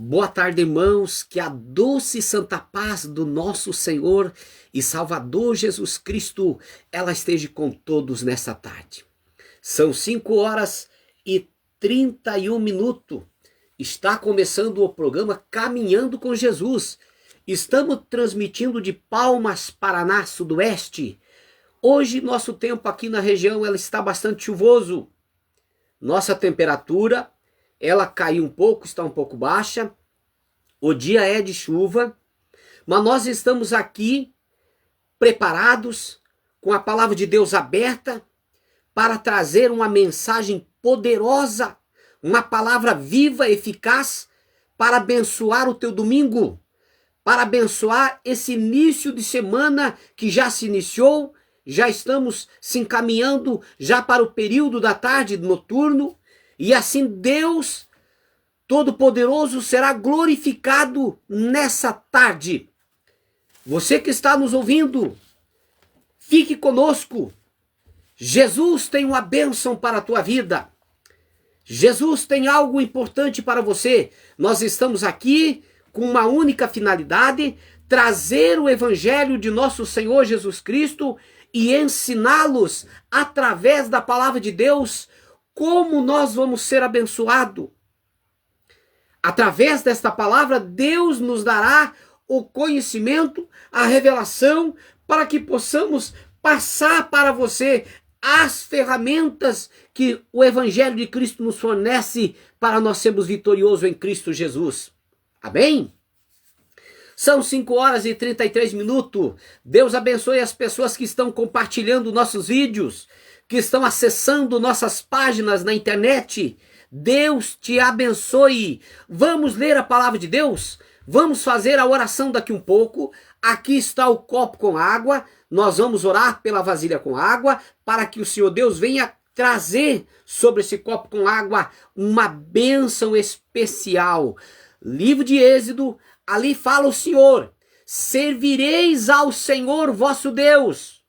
Boa tarde, irmãos, que a doce e santa paz do nosso Senhor e Salvador Jesus Cristo, ela esteja com todos nessa tarde. São 5h31. Está começando o programa Caminhando com Jesus. Estamos transmitindo de Palmas, Paraná, Sudoeste. Hoje, nosso tempo aqui na região, ela está bastante chuvoso. Nossa temperatura, ela caiu um pouco, está um pouco baixa. O dia é de chuva, mas nós estamos aqui preparados, com a palavra de Deus aberta, para trazer uma mensagem poderosa, uma palavra viva, eficaz, para abençoar o teu domingo, para abençoar esse início de semana que já se iniciou, já estamos se encaminhando já para o período da tarde noturno, e assim Deus Todo-Poderoso será glorificado nessa tarde. Você que está nos ouvindo, fique conosco. Jesus tem uma bênção para a tua vida. Jesus tem algo importante para você. Nós estamos aqui com uma única finalidade: trazer o evangelho de nosso Senhor Jesus Cristo e ensiná-los através da palavra de Deus como nós vamos ser abençoados. Através desta palavra, Deus nos dará o conhecimento, a revelação, para que possamos passar para você as ferramentas que o Evangelho de Cristo nos fornece para nós sermos vitoriosos em Cristo Jesus. Amém? São 5h33. Deus abençoe as pessoas que estão compartilhando nossos vídeos, que estão acessando nossas páginas na internet. Deus te abençoe. Vamos ler a palavra de Deus? Vamos fazer a oração daqui um pouco. Aqui está o copo com água. Nós vamos orar pela vasilha com água, para que o Senhor Deus venha trazer sobre esse copo com água uma bênção especial. Livro de Êxodo, ali fala o Senhor: servireis ao Senhor vosso Deus.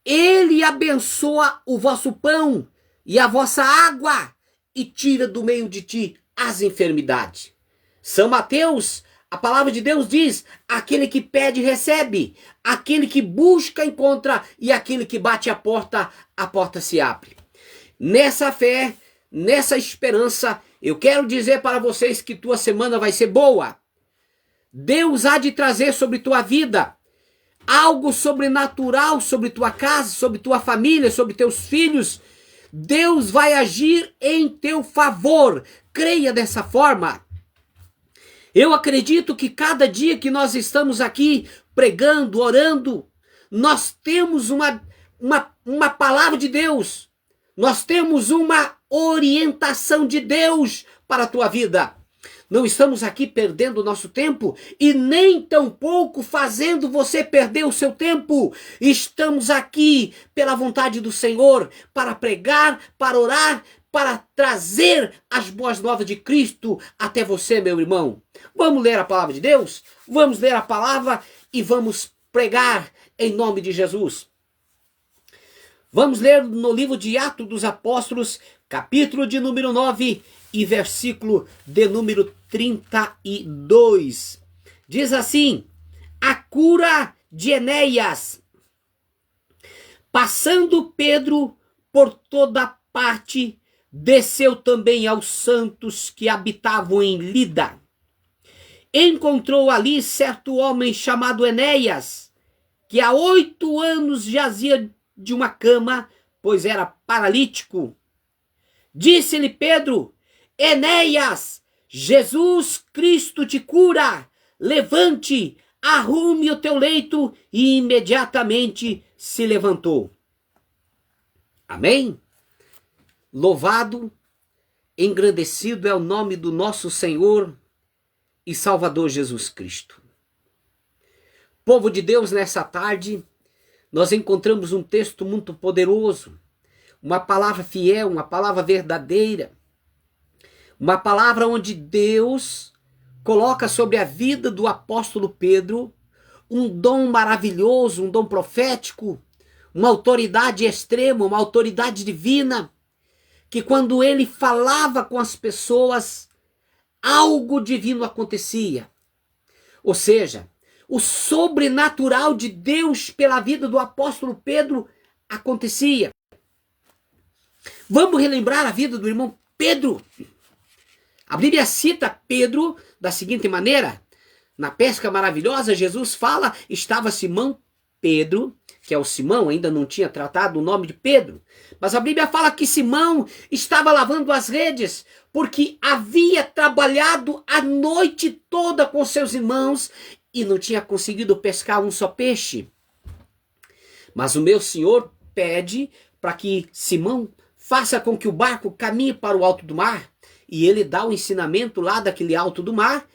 Ele abençoa o vosso pão e a vossa água, e tira do meio de ti as enfermidades. São Mateus, a palavra de Deus diz: aquele que pede, recebe. Aquele que busca, encontra. E aquele que bate a porta se abre. Nessa fé, nessa esperança, eu quero dizer para vocês que tua semana vai ser boa. Deus há de trazer sobre tua vida algo sobrenatural, sobre tua casa, sobre tua família, sobre teus filhos. Deus vai agir em teu favor. Creia dessa forma. Eu acredito que cada dia que nós estamos aqui pregando, orando, nós temos uma palavra de Deus. Nós temos uma orientação de Deus para a tua vida. Não estamos aqui perdendo o nosso tempo e nem tampouco fazendo você perder o seu tempo. Estamos aqui pela vontade do Senhor para pregar, para orar, para trazer as boas novas de Cristo até você, meu irmão. Vamos ler a palavra de Deus? Vamos ler a palavra e vamos pregar em nome de Jesus. Vamos ler no livro de Atos dos Apóstolos, capítulo de número 9 e versículo de número 32. Diz assim: a cura de Enéas. Passando Pedro por toda parte, desceu também aos santos que habitavam em Lida. Encontrou ali certo homem chamado Enéas, que há 8 anos jazia de uma cama, pois era paralítico. Disse-lhe Pedro: Enéas, Jesus Cristo te cura. Levante, arrume o teu leito. E imediatamente se levantou. Amém? Louvado, engrandecido é o nome do nosso Senhor e Salvador Jesus Cristo. Povo de Deus, nessa tarde, nós encontramos um texto muito poderoso, uma palavra fiel, uma palavra verdadeira, uma palavra onde Deus coloca sobre a vida do apóstolo Pedro um dom maravilhoso, um dom profético, uma autoridade extrema, uma autoridade divina, que quando ele falava com as pessoas, algo divino acontecia. Ou seja, o sobrenatural de Deus pela vida do apóstolo Pedro acontecia. Vamos relembrar a vida do irmão Pedro. A Bíblia cita Pedro da seguinte maneira: na pesca maravilhosa, Jesus fala, estava Simão Pedro, que é o Simão, ainda não tinha tratado o nome de Pedro, mas a Bíblia fala que Simão estava lavando as redes, porque havia trabalhado a noite toda com seus irmãos e não tinha conseguido pescar um só peixe. Mas o meu Senhor pede para que Simão faça com que o barco caminhe para o alto do mar, e ele dá o ensinamento lá daquele alto do mar,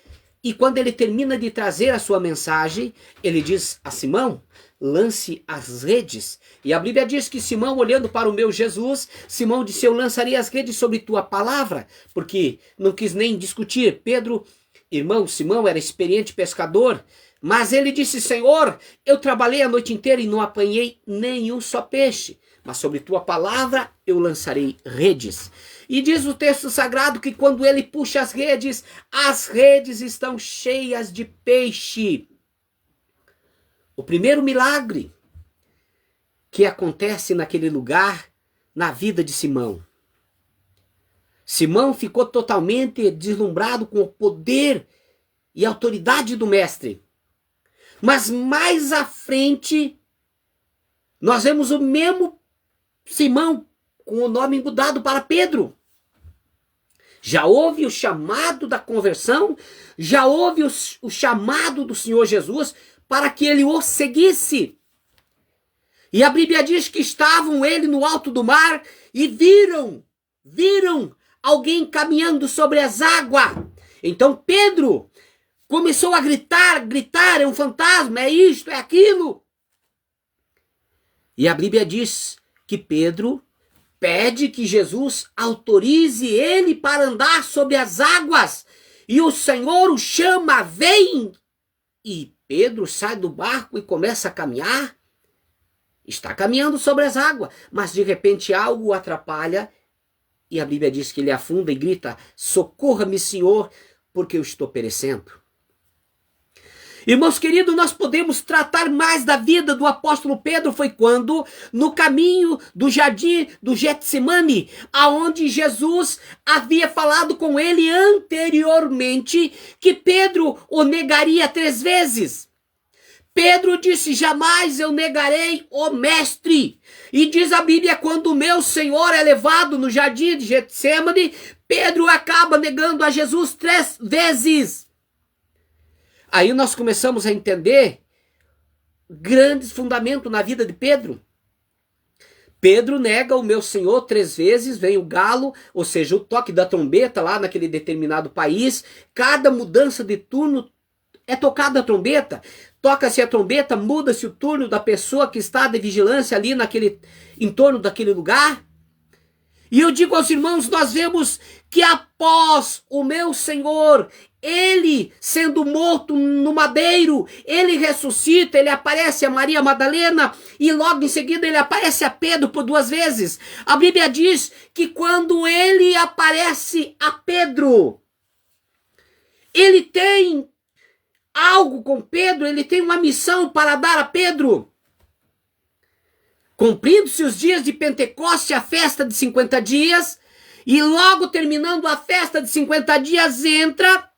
e quando ele termina de trazer a sua mensagem, ele diz a Simão, lance as redes. E a Bíblia diz que Simão, olhando para o meu Jesus, Simão disse, eu lançaria as redes sobre tua palavra, porque não quis nem discutir. Pedro, irmão, Simão era experiente pescador, mas ele disse, Senhor, eu trabalhei a noite inteira e não apanhei nenhum só peixe, mas sobre tua palavra eu lançarei redes. E diz o texto sagrado que quando ele puxa as redes estão cheias de peixe. O primeiro milagre que acontece naquele lugar, na vida de Simão. Simão ficou totalmente deslumbrado com o poder e autoridade do mestre. Mas mais à frente, nós vemos o mesmo Simão com o nome mudado para Pedro. Já houve o chamado da conversão, já houve o chamado do Senhor Jesus para que ele o seguisse. E a Bíblia diz que estavam ele no alto do mar e viram alguém caminhando sobre as águas. Então Pedro começou a gritar, é um fantasma, é isto, é aquilo. E a Bíblia diz que Pedro pede que Jesus autorize ele para andar sobre as águas. E o Senhor o chama, vem. E Pedro sai do barco e começa a caminhar. Está caminhando sobre as águas, mas de repente algo o atrapalha. E a Bíblia diz que ele afunda e grita, socorra-me, Senhor, porque eu estou perecendo. Irmãos queridos, nós podemos tratar mais da vida do apóstolo Pedro, foi quando, no caminho do jardim do Getsemane, aonde Jesus havia falado com ele anteriormente, que Pedro o negaria 3 vezes. Pedro disse, jamais eu negarei o mestre. E diz a Bíblia, quando o meu Senhor é levado no jardim de Getsemane, Pedro acaba negando a Jesus 3 vezes. Aí nós começamos a entender grandes fundamentos na vida de Pedro. Pedro nega o meu Senhor 3 vezes, vem o galo, ou seja, o toque da trombeta lá naquele determinado país. Cada mudança de turno é tocada a trombeta. Toca-se a trombeta, muda-se o turno da pessoa que está de vigilância ali em torno daquele lugar. E eu digo aos irmãos, nós vemos que após o meu Senhor, ele sendo morto no madeiro, ele ressuscita, ele aparece a Maria Madalena e logo em seguida ele aparece a Pedro por 2 vezes. A Bíblia diz que quando ele aparece a Pedro, ele tem algo com Pedro, ele tem uma missão para dar a Pedro. Cumprindo-se os dias de Pentecoste, a festa de 50 dias, e logo terminando a festa de 50 dias entra,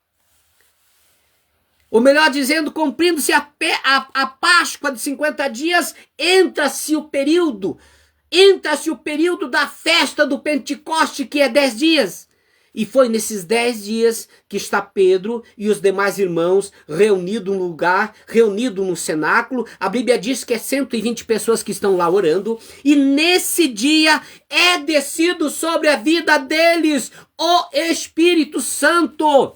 ou melhor dizendo, cumprindo-se a Páscoa de 50 dias, entra-se o período da festa do Pentecoste, que é 10 dias. E foi nesses 10 dias que está Pedro e os demais irmãos reunidos num lugar, reunidos no cenáculo. A Bíblia diz que é 120 pessoas que estão lá orando. E nesse dia é descido sobre a vida deles o Espírito Santo.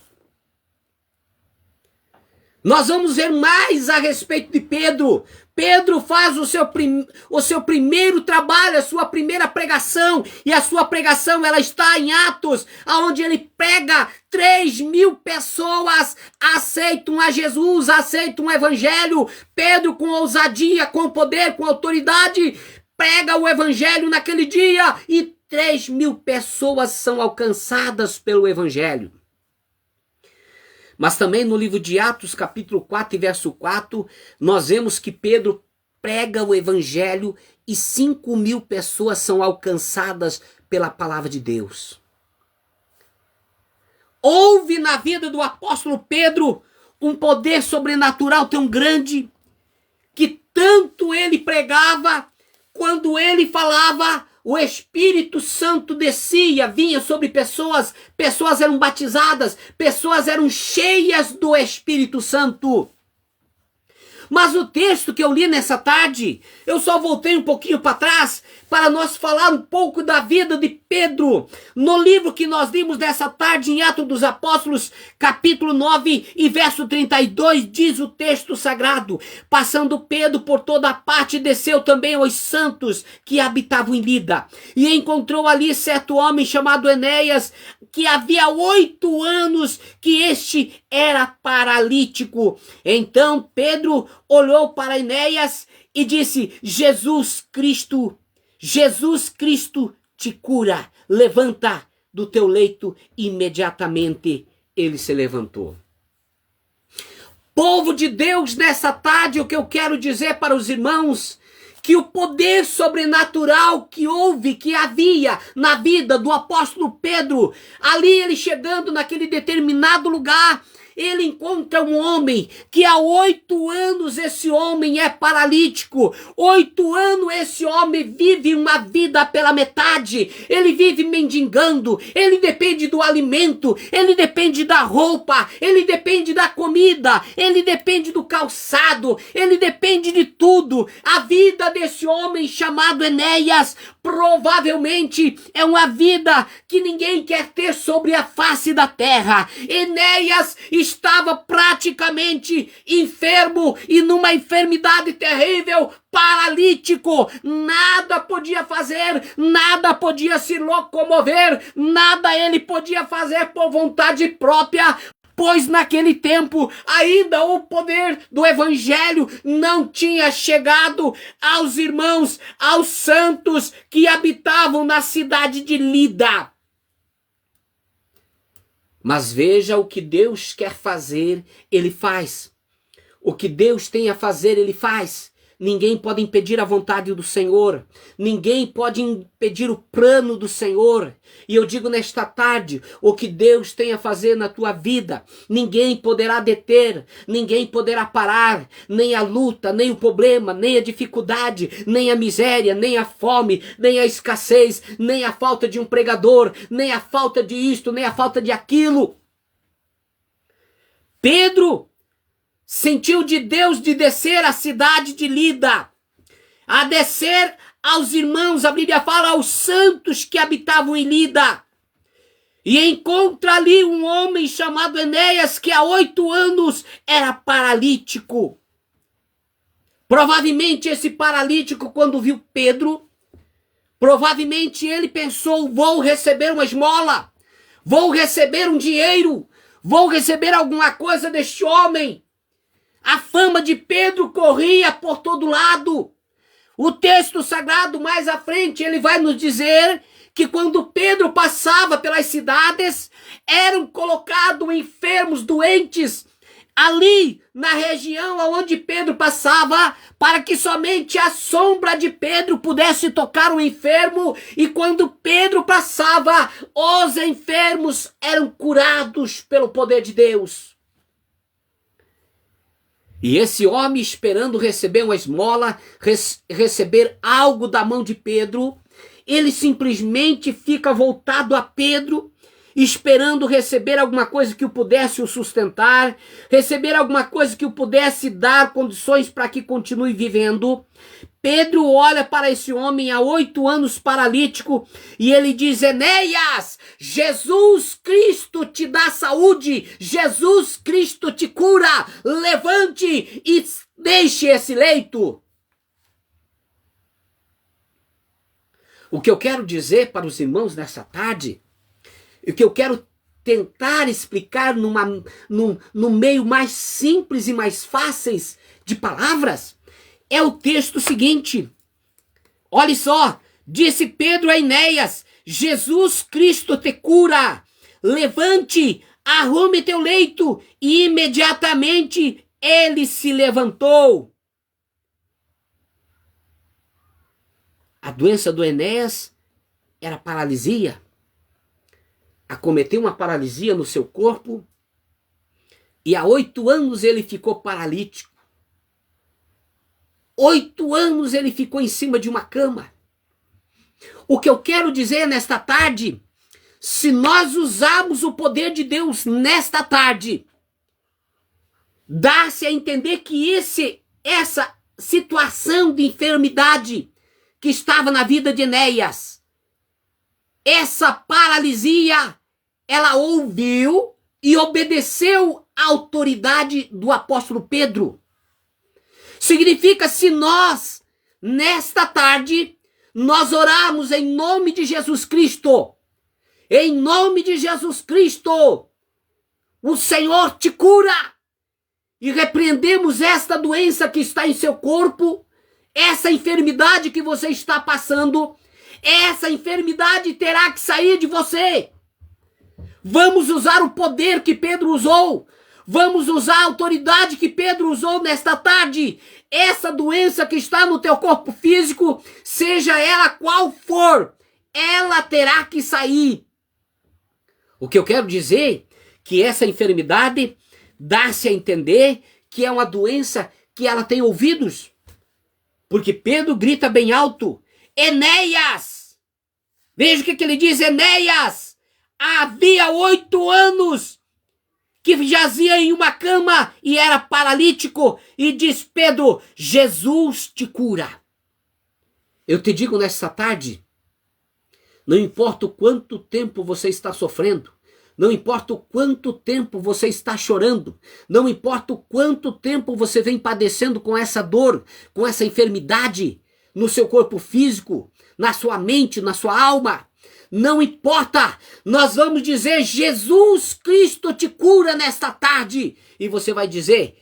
Nós vamos ver mais a respeito de Pedro. Pedro faz o seu primeiro trabalho, a sua primeira pregação, e a sua pregação ela está em Atos, onde ele prega, 3.000 pessoas aceitam a Jesus, aceitam o evangelho. Pedro, com ousadia, com poder, com autoridade, prega o evangelho naquele dia, e 3.000 pessoas são alcançadas pelo evangelho. Mas também no livro de Atos, capítulo 4 e verso 4, nós vemos que Pedro prega o evangelho e 5.000 pessoas são alcançadas pela palavra de Deus. Houve na vida do apóstolo Pedro um poder sobrenatural tão grande que tanto ele pregava, quando ele falava, o Espírito Santo descia, vinha sobre pessoas, pessoas eram batizadas, pessoas eram cheias do Espírito Santo. Mas o texto que eu li nessa tarde, eu só voltei um pouquinho para trás para nós falar um pouco da vida de Pedro. No livro que nós limos nessa tarde em Atos dos Apóstolos, capítulo 9 e verso 32, diz o texto sagrado: passando Pedro por toda a parte, desceu também aos santos que habitavam em Lida, e encontrou ali certo homem chamado Enéas, que havia 8 anos que este era paralítico. Então Pedro olhou para Enéas e disse: Jesus Cristo te cura, levanta do teu leito. Imediatamente ele se levantou. Povo de Deus, nessa tarde, o que eu quero dizer para os irmãos, que o poder sobrenatural que houve, que havia na vida do apóstolo Pedro, ali ele chegando naquele determinado lugar, ele encontra um homem que há 8 anos esse homem é paralítico. 8 anos esse homem vive uma vida pela metade. Ele vive mendigando, ele depende do alimento, ele depende da roupa, ele depende da comida, ele depende do calçado, ele depende de tudo. A vida desse homem chamado Enéas provavelmente é uma vida que ninguém quer ter sobre a face da terra. Enéas estava praticamente enfermo e numa enfermidade terrível, paralítico, nada podia fazer, nada podia se locomover, nada ele podia fazer por vontade própria, pois naquele tempo ainda o poder do evangelho não tinha chegado aos irmãos, aos santos que habitavam na cidade de Lida. Mas veja, o que Deus quer fazer, ele faz. O que Deus tem a fazer, ele faz. Ninguém pode impedir a vontade do Senhor. Ninguém pode impedir o plano do Senhor. E eu digo nesta tarde, o que Deus tem a fazer na tua vida, ninguém poderá deter, ninguém poderá parar, nem a luta, nem o problema, nem a dificuldade, nem a miséria, nem a fome, nem a escassez, nem a falta de um pregador, nem a falta de isto, nem a falta de aquilo. Pedro sentiu de Deus de descer à cidade de Lida, a descer aos irmãos, a Bíblia fala aos santos que habitavam em Lida, e encontra ali um homem chamado Enéas, que há 8 anos era paralítico. Provavelmente esse paralítico, quando viu Pedro, provavelmente ele pensou: vou receber uma esmola, vou receber um dinheiro, vou receber alguma coisa deste homem. A fama de Pedro corria por todo lado. O texto sagrado mais à frente, ele vai nos dizer que quando Pedro passava pelas cidades, eram colocados enfermos, doentes, ali na região onde Pedro passava, para que somente a sombra de Pedro pudesse tocar o enfermo, e quando Pedro passava, os enfermos eram curados pelo poder de Deus. E esse homem, esperando receber uma esmola, receber algo da mão de Pedro, ele simplesmente fica voltado a Pedro, esperando receber alguma coisa que o pudesse o sustentar, receber alguma coisa que o pudesse dar condições para que continue vivendo. Pedro olha para esse homem há 8 anos paralítico e ele diz: Enéas, Jesus Cristo te dá saúde, Jesus Cristo te cura, levante e deixe esse leito. O que eu quero dizer para os irmãos nessa tarde, o que eu quero tentar explicar no meio mais simples e mais fáceis de palavras, é o texto seguinte. Olha só, disse Pedro a Enéas: Jesus Cristo te cura, levante, arrume teu leito. E imediatamente ele se levantou. A doença do Enéas era paralisia. Acometeu uma paralisia no seu corpo. E há 8 anos ele ficou paralítico. 8 anos ele ficou em cima de uma cama. O que eu quero dizer nesta tarde, se nós usarmos o poder de Deus nesta tarde, dá-se a entender que essa situação de enfermidade que estava na vida de Enéas, essa paralisia, ela ouviu e obedeceu à autoridade do apóstolo Pedro. Significa, se nós, nesta tarde, nós orarmos em nome de Jesus Cristo, em nome de Jesus Cristo, o Senhor te cura, e repreendemos esta doença que está em seu corpo, essa enfermidade que você está passando, essa enfermidade terá que sair de você. Vamos usar o poder que Pedro usou. Vamos usar a autoridade que Pedro usou nesta tarde. Essa doença que está no teu corpo físico, seja ela qual for, ela terá que sair. O que eu quero dizer é que essa enfermidade dá-se a entender que é uma doença que ela tem ouvidos. Porque Pedro grita bem alto: Enéas! Veja o que ele diz: Enéas! Havia 8 anos que jazia em uma cama e era paralítico. E diz Pedro: Jesus te cura. Eu te digo nesta tarde, não importa o quanto tempo você está sofrendo, não importa o quanto tempo você está chorando, não importa o quanto tempo você vem padecendo com essa dor, com essa enfermidade no seu corpo físico, na sua mente, na sua alma, não importa, nós vamos dizer: Jesus Cristo te cura nesta tarde. E você vai dizer: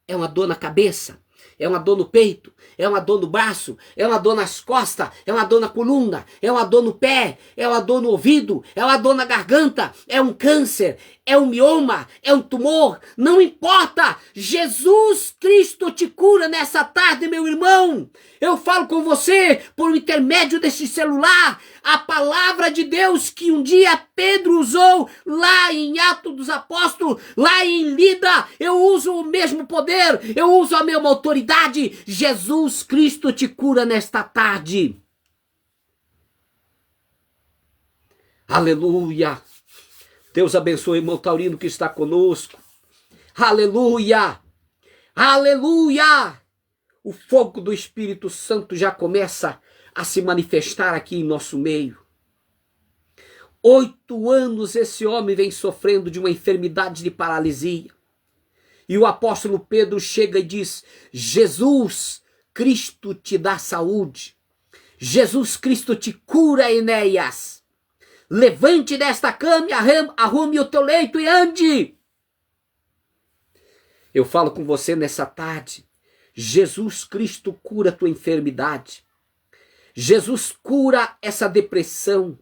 é uma dor na cabeça, é uma dor no peito, é uma dor no braço, é uma dor nas costas, é uma dor na coluna, é uma dor no pé, é uma dor no ouvido, é uma dor na garganta, é um câncer, é um mioma, é um tumor, não importa, Jesus Cristo te cura nessa tarde, meu irmão. Eu falo com você por intermédio desse celular, a palavra de Deus que um dia Pedro usou lá em Atos dos Apóstolos, lá em Lida. Eu uso o mesmo poder, eu uso a mesma autoridade. Jesus Cristo te cura nesta tarde. Aleluia. Deus abençoe o irmão Taurino que está conosco. Aleluia. Aleluia. O fogo do Espírito Santo já começa a se manifestar aqui em nosso meio. 8 anos esse homem vem sofrendo de uma enfermidade de paralisia. E o apóstolo Pedro chega e diz: Jesus Cristo te dá saúde. Jesus Cristo te cura, Enéas. Levante desta cama, arrume o teu leito e ande. Eu falo com você nessa tarde. Jesus Cristo cura a tua enfermidade. Jesus cura essa depressão,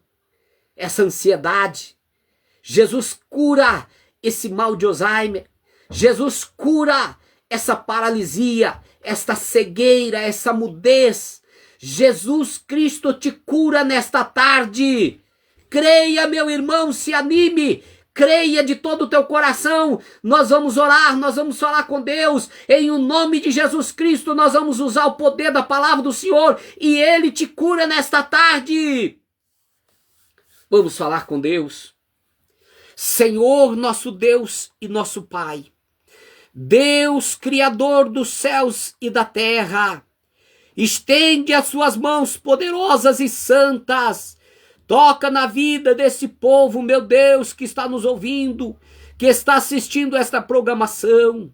essa ansiedade. Jesus cura esse mal de Alzheimer. Jesus cura essa paralisia, esta cegueira, essa mudez. Jesus Cristo te cura nesta tarde. Creia, meu irmão, se anime. Creia de todo o teu coração. Nós vamos orar, nós vamos falar com Deus. Em o nome de Jesus Cristo, nós vamos usar o poder da palavra do Senhor. E Ele te cura nesta tarde. Vamos falar com Deus. Senhor, nosso Deus e nosso Pai. Deus, Criador dos céus e da terra. Estende as suas mãos poderosas e santas. Toca na vida desse povo, meu Deus, que está nos ouvindo, que está assistindo esta programação.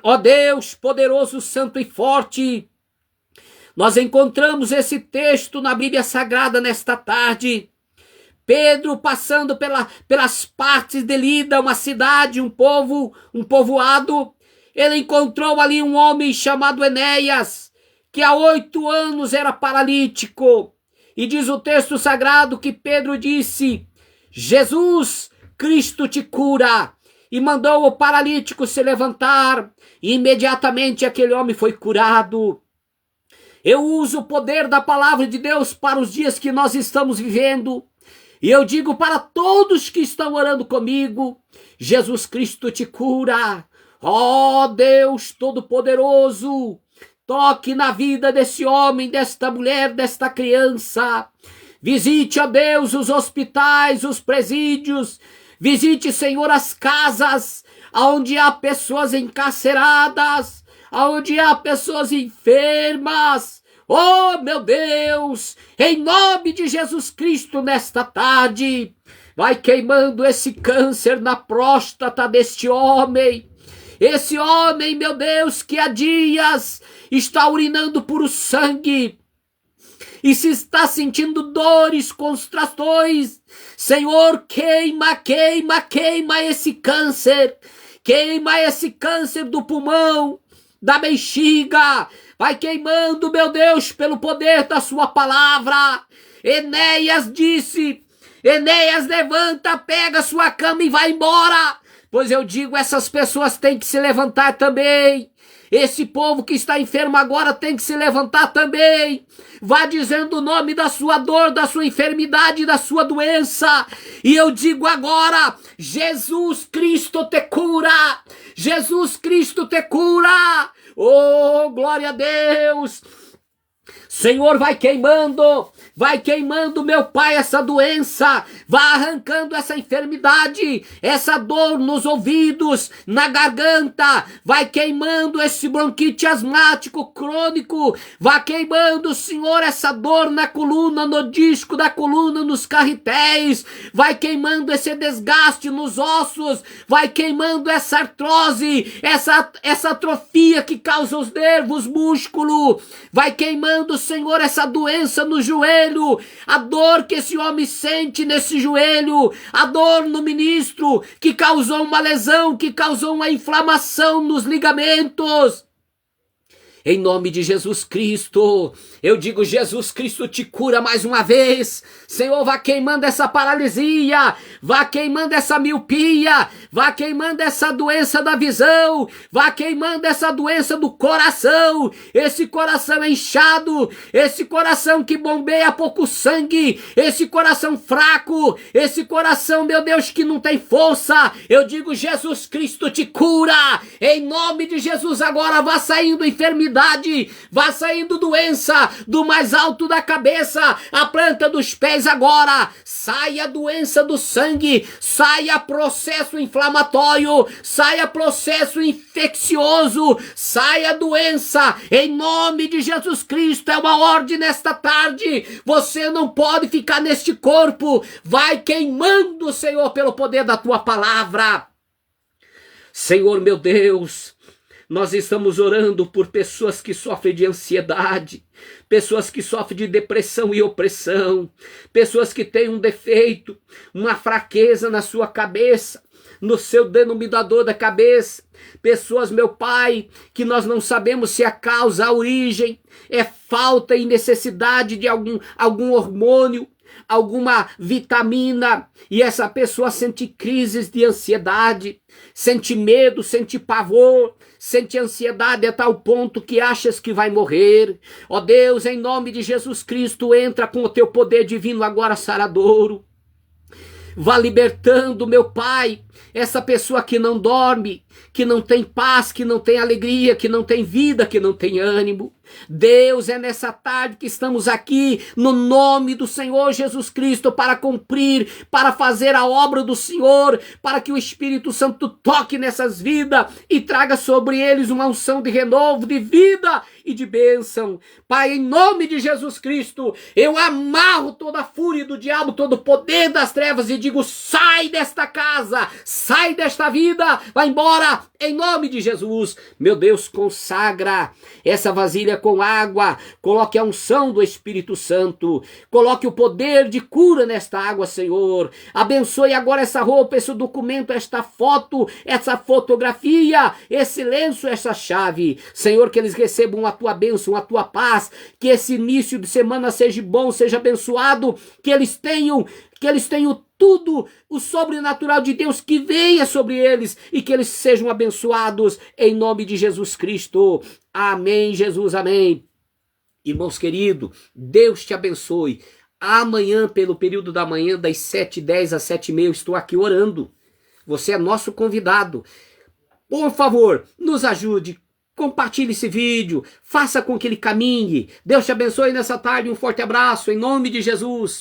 Ó Deus, poderoso, santo e forte, nós encontramos esse texto na Bíblia Sagrada nesta tarde. Pedro passando pelas partes de Lida, uma cidade, um povoado, ele encontrou ali um homem chamado Enéas, que há 8 anos era paralítico. E diz o texto sagrado que Pedro disse: Jesus Cristo te cura. E mandou o paralítico se levantar, e imediatamente aquele homem foi curado. Eu uso o poder da palavra de Deus para os dias que nós estamos vivendo, e eu digo para todos que estão orando comigo, Jesus Cristo te cura. Ó Deus Todo-Poderoso, toque na vida desse homem, desta mulher, desta criança. Visite, ó Deus, os hospitais, os presídios. Visite, Senhor, as casas onde há pessoas encarceradas, onde há pessoas enfermas. Oh, meu Deus, em nome de Jesus Cristo, nesta tarde, vai queimando esse câncer na próstata deste homem. Esse homem, meu Deus, que há dias está urinando puro sangue e se está sentindo dores, contrações. Senhor, queima, queima, queima esse câncer. Queima esse câncer do pulmão, da bexiga. Vai queimando, meu Deus, pelo poder da sua palavra. Enéas disse, Enéas, levanta, pega sua cama e vai embora. Pois eu digo, essas pessoas têm que se levantar também. Esse povo que está enfermo agora tem que se levantar também. Vá dizendo o nome da sua dor, da sua enfermidade, da sua doença. E eu digo agora, Jesus Cristo te cura. Jesus Cristo te cura. Oh, glória a Deus. Senhor, vai queimando, meu Pai, essa doença, vai arrancando essa enfermidade, essa dor nos ouvidos, na garganta, vai queimando esse bronquite asmático crônico, vai queimando, Senhor, essa dor na coluna, no disco da coluna, nos carretéis, vai queimando esse desgaste nos ossos, vai queimando essa artrose, essa atrofia que causa os nervos, músculo, vai queimando, Senhor, essa doença no joelho, a dor que esse homem sente nesse joelho, a dor no ministro, que causou uma lesão, que causou uma inflamação nos ligamentos. Em nome de Jesus Cristo, eu digo, Jesus Cristo te cura mais uma vez. Senhor, vá queimando essa paralisia, vá queimando essa miopia, vá queimando essa doença da visão, vá queimando essa doença do coração, esse coração inchado, esse coração que bombeia pouco sangue, esse coração fraco, esse coração, meu Deus, que não tem força. Eu digo, Jesus Cristo te cura. Em nome de Jesus, agora vá saindo enfermidade, vá saindo doença do mais alto da cabeça, a planta dos pés agora, saia doença do sangue, saia processo inflamatório, saia processo infeccioso, saia doença, em nome de Jesus Cristo. É uma ordem nesta tarde, você não pode ficar neste corpo, vai queimando, Senhor, pelo poder da tua palavra. Senhor, meu Deus, nós estamos orando por pessoas que sofrem de ansiedade, pessoas que sofrem de depressão e opressão, pessoas que têm um defeito, uma fraqueza na sua cabeça, no seu denominador da cabeça, pessoas, meu Pai, que nós não sabemos se a causa, a origem, é falta e necessidade de algum hormônio, alguma vitamina, e essa pessoa sente crises de ansiedade, sente medo, sente pavor, sente ansiedade a tal ponto que achas que vai morrer. Ó Deus, em nome de Jesus Cristo, entra com o teu poder divino agora saradouro. Vá libertando, meu Pai, essa pessoa que não dorme, que não tem paz, que não tem alegria, que não tem vida, que não tem ânimo. Deus, é nessa tarde que estamos aqui no nome do Senhor Jesus Cristo para cumprir, para fazer a obra do Senhor, para que o Espírito Santo toque nessas vidas e traga sobre eles uma unção de renovo, de vida e de bênção. Pai, em nome de Jesus Cristo, eu amarro toda a fúria do diabo, todo o poder das trevas e digo, sai desta casa, sai desta vida, vai embora, em nome de Jesus. Meu Deus, consagra essa vasilha com água, coloque a unção do Espírito Santo, coloque o poder de cura nesta água, Senhor. Abençoe agora essa roupa, esse documento, esta foto, essa fotografia, esse lenço, essa chave. Senhor, que eles recebam a tua bênção, a tua paz, que esse início de semana seja bom, seja abençoado, que eles tenham que eles tenham tudo o sobrenatural de Deus que venha sobre eles e que eles sejam abençoados em nome de Jesus Cristo. Amém, Jesus, amém. Irmãos queridos, Deus te abençoe. Amanhã, pelo período da manhã, das 7h10 às 7h30, eu estou aqui orando. Você é nosso convidado. Por favor, nos ajude. Compartilhe esse vídeo. Faça com que ele caminhe. Deus te abençoe nessa tarde. Um forte abraço em nome de Jesus.